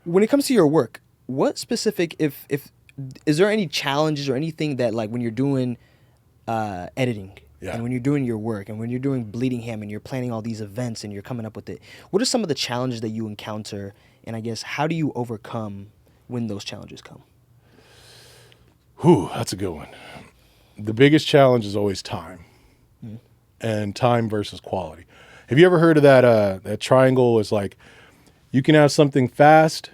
When it comes to your work, what specific, if is there any challenges or anything that, like, when you're doing editing and when you're doing your work and when you're doing Bleedingham and you're planning all these events and you're coming up with it, what are some of the challenges that you encounter, and I guess how do you overcome when those challenges come? Whew, that's a good one. The biggest challenge is always time, and time versus quality. Have you ever heard of that triangle? Is like, you can have something fast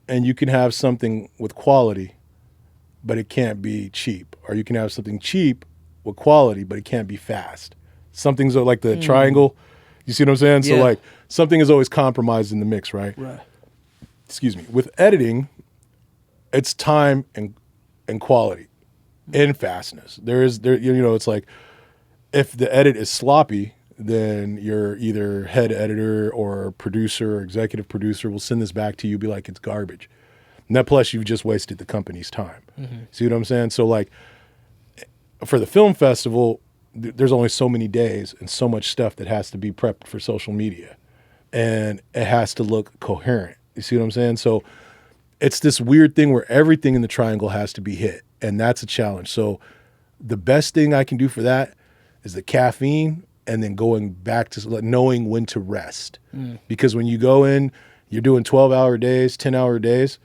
and you can have something with quality, but it can't be cheap. Or you can have something cheap with quality, but it can't be fast. Something's like the triangle. You see what I'm saying? Yeah. So like something is always compromised in the mix, right? Right. Excuse me. With editing, it's time and quality and fastness. It's like, if the edit is sloppy, then your either head editor or producer or executive producer will send this back to you, be like, it's garbage. And that, plus you've just wasted the company's time. See what I'm saying? So like, for the film festival, there's only so many days and so much stuff that has to be prepped for social media, and it has to look coherent. You see what I'm saying? So it's this weird thing where everything in the triangle has to be hit, and that's a challenge. So the best thing I can do for that is the caffeine, and then going back to knowing when to rest. Because when you go in, you're doing 12-hour days, 10-hour days,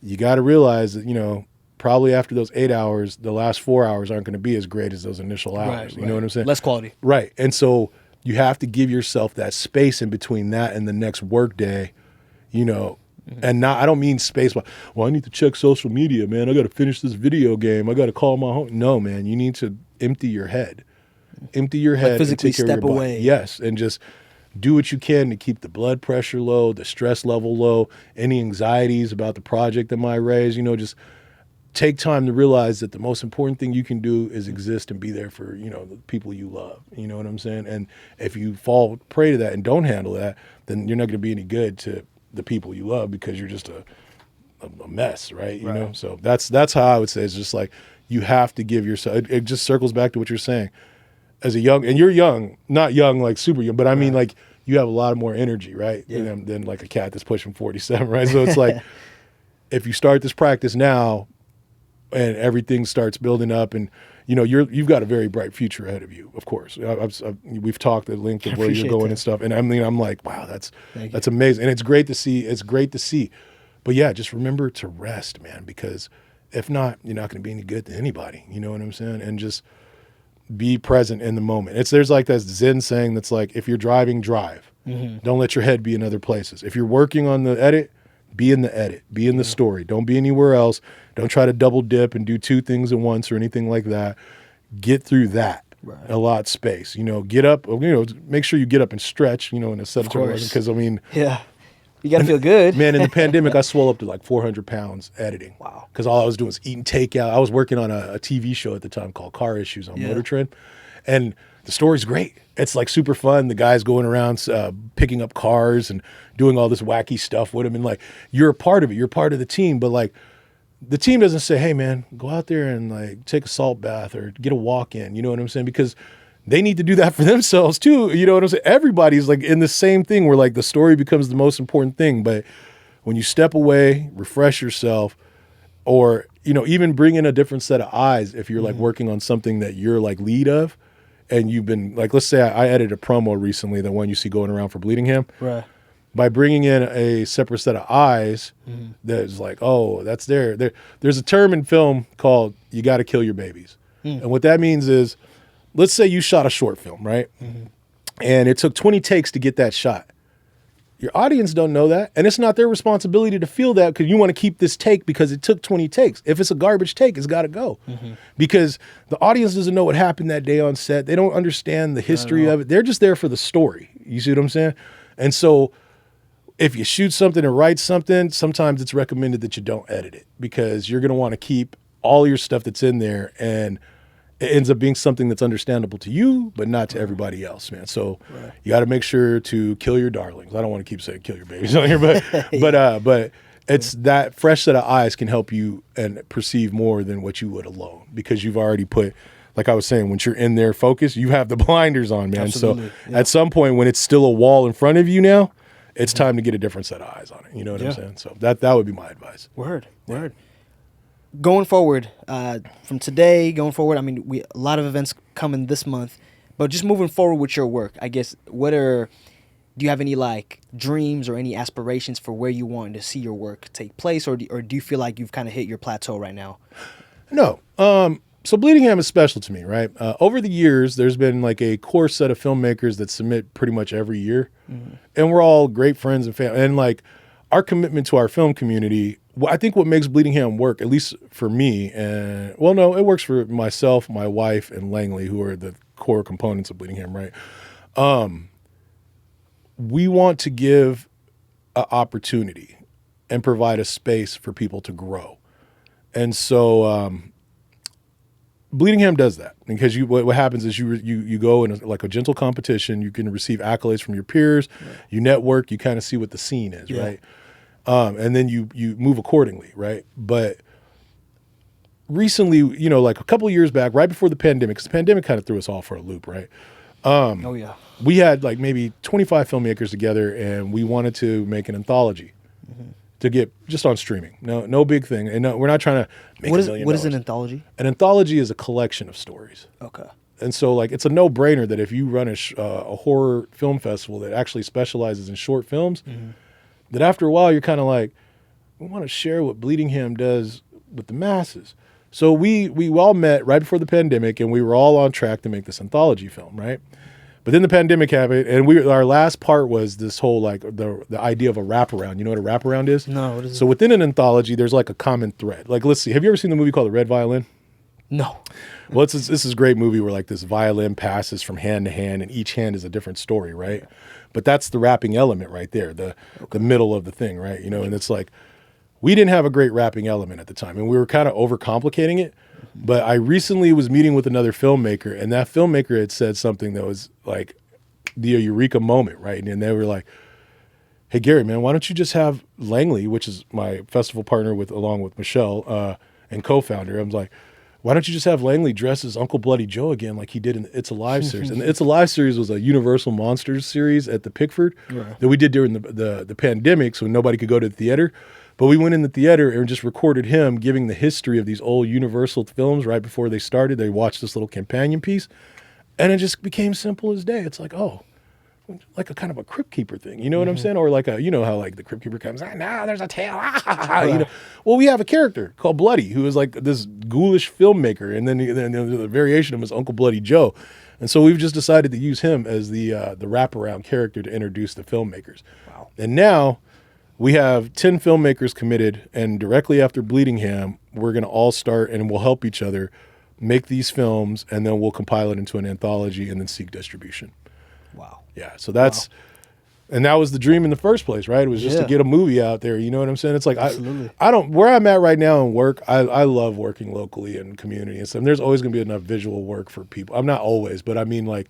you got to realize that, probably after those 8 hours, the last 4 hours aren't going to be as great as those initial hours. You know what I'm saying? Less quality. Right. And so you have to give yourself that space in between that and the next work day, and not, I don't mean space, but, well, I need to check social media, man. I got to finish this video game. I got to call my home. No, man, you need to empty your head. Empty your head, physically and take care of step your body. away. Yes, and just do what you can to keep the blood pressure low, the stress level low, any anxieties about the project that might raise. Just take time to realize that the most important thing you can do is exist and be there for the people you love. You know what I'm saying? And if you fall prey to that and don't handle that, then you're not going to be any good to the people you love, because you're just a mess, right? You know. So that's how I would say. It's just like, you have to give yourself. It just circles back to what you're saying. As a young, and you're young, not young like super young, but I mean like you have a lot of more energy, right? Yeah. Than like a cat that's pushing 47, right? So it's like, if you start this practice now, and everything starts building up, and you've got a very bright future ahead of you. Of course, we've talked at length of where you're going and stuff, and I'm like, wow, that's amazing, and it's great to see. But yeah, just remember to rest, man, because if not, you're not going to be any good to anybody. You know what I'm saying? And just be present in the moment. There's like that Zen saying that's like, if you're driving, drive. Don't let your head be in other places. If you're working on the edit, be in the edit, be in the story. Don't be anywhere else. Don't try to double dip and do two things at once or anything like that. Get through that. Right. A lot of space. Get up, make sure you get up and stretch, in a sedentary way, because yeah. You got to feel good. Man, in the pandemic, I swole up to like 400 pounds editing. Wow. Because all I was doing was eating takeout. I was working on a TV show at the time called Car Issues on Motor Trend. And the story's great. It's like super fun. The guy's going around picking up cars and doing all this wacky stuff with him. And like, you're a part of it. You're part of the team. But like, the team doesn't say, hey, man, go out there and like take a salt bath or get a walk in. You know what I'm saying? Because they need to do that for themselves too. You know what I'm saying? Everybody's like in the same thing where like the story becomes the most important thing. But when you step away, refresh yourself, or, even bring in a different set of eyes, if you're like working on something that you're like lead of, and you've been like, let's say I edited a promo recently, the one you see going around for Bleedingham. Right. By bringing in a separate set of eyes, that's like, oh, that's there. There's a term in film called, you got to kill your babies. And what that means is, let's say you shot a short film, right? And it took 20 takes to get that shot. Your audience don't know that, and it's not their responsibility to feel that, because you want to keep this take because it took 20 takes. If it's a garbage take, it's got to go, because the audience doesn't know what happened that day on set. They don't understand the history of it. They're just there for the story. You see what I'm saying? And so if you shoot something or write something, sometimes it's recommended that you don't edit it, because you're going to want to keep all your stuff that's in there, and it ends up being something that's understandable to you, but not to everybody else, man. So you got to make sure to kill your darlings. I don't want to keep saying kill your babies on here, but it's that fresh set of eyes can help you and perceive more than what you would alone, because you've already put, like I was saying, once you're in there focused, you have the blinders on, man. Absolutely. So at some point when it's still a wall in front of you now, it's time to get a different set of eyes on it. You know what I'm saying? So that would be my advice. Word. Going forward, from today going forward, I mean, a lot of events coming this month, but just moving forward with your work, I guess, do you have any like dreams or any aspirations for where you want to see your work take place, or do you feel like you've kind of hit your plateau right now? No. So Bleedingham is special to me, right? Over the years, there's been like a core set of filmmakers that submit pretty much every year, and we're all great friends and family. And like our commitment to our film community, I think what makes Bleedingham work, at least for me, and well, no, it works for myself, my wife, and Langley, who are the core components of Bleedingham, right? We want to give an opportunity and provide a space for people to grow. And so Bleedingham does that, because what happens is you go in a gentle competition. You can receive accolades from your peers. Right. You network. You kind of see what the scene is, right? And then you move accordingly, right? But recently, like a couple of years back, right before the pandemic, because the pandemic kind of threw us all for a loop, right? We had like maybe 25 filmmakers together, and we wanted to make an anthology to get just on streaming. No big thing. And no, we're not trying to make $1 million. What is an anthology? An anthology is a collection of stories. Okay. And so like it's a no-brainer that if you run a horror film festival that actually specializes in short films, that after a while you're kind of like, we want to share what Bleedingham does with the masses. So we all met right before the pandemic, and we were all on track to make this anthology film, right? But then the pandemic happened, and our last part was this whole like the idea of a wraparound. You know what a wraparound is? No, what is it? So within an anthology, there's like a common thread. Like, let's see, have you ever seen the movie called The Red Violin? No. Well, this is a great movie where like this violin passes from hand to hand, and each hand is a different story, right? But that's the wrapping element right there, the middle of the thing, right? And it's like, we didn't have a great wrapping element at the time, and we were kind of overcomplicating it. But I recently was meeting with another filmmaker, and that filmmaker had said something that was like the eureka moment, right? And they were like, hey, Gary, man, why don't you just have Langley, which is my festival partner along with Michelle and co-founder. I was like, why don't you just have Langley dress as Uncle Bloody Joe again like he did in the It's Alive series? And the It's Alive series was a Universal Monsters series at the Pickford that we did during the pandemic, so nobody could go to the theater. But we went in the theater and just recorded him giving the history of these old Universal films right before they started. They watched this little companion piece, and it just became simple as day. It's like, oh, like a kind of a Crypt Keeper thing. You know what I'm saying? Or like how like the Crypt Keeper comes, now there's a tail. Well, we have a character called Bloody who is like this ghoulish filmmaker, and then the variation of him is Uncle Bloody Joe. And so we've just decided to use him as the wraparound character to introduce the filmmakers. Wow. And now we have 10 filmmakers committed, and directly after Bleedingham, we're going to all start and we'll help each other make these films, and then we'll compile it into an anthology and then seek distribution. Wow. Yeah. So and that was the dream in the first place, right? It was just to get a movie out there. You know what I'm saying? It's like, where I'm at right now in work, I love working locally in community and stuff. And there's always going to be enough visual work for people. I'm not always, but I mean, like,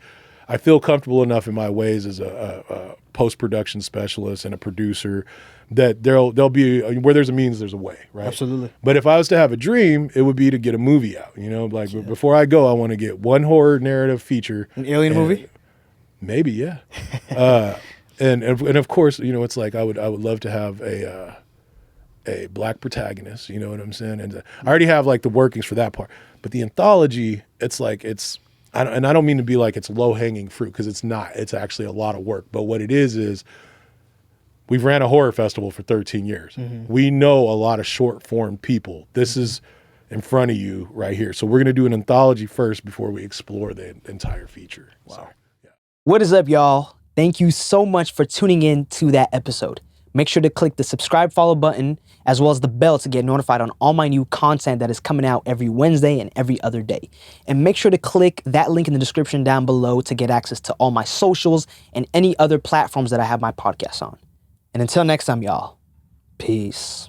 I feel comfortable enough in my ways as a post-production specialist and a producer that there'll be, where there's a means, there's a way, right? Absolutely. But if I was to have a dream, it would be to get a movie out, like before I go, I want to get one horror narrative feature. An alien movie? Maybe, yeah. And of course, it's like I would love to have a black protagonist, you know what I'm saying? And I already have like the workings for that part. But the anthology, it's like I don't mean to be like it's low-hanging fruit, because it's not. It's actually a lot of work. But what it is we've ran a horror festival for 13 years. We know a lot of short-form people. This is in front of you right here. So we're going to do an anthology first before we explore the entire feature. Wow. So, yeah. What is up, y'all? Thank you so much for tuning in to that episode. Make sure to click the subscribe, follow button, as well as the bell to get notified on all my new content that is coming out every Wednesday and every other day. And make sure to click that link in the description down below to get access to all my socials and any other platforms that I have my podcast on. And until next time, y'all, peace.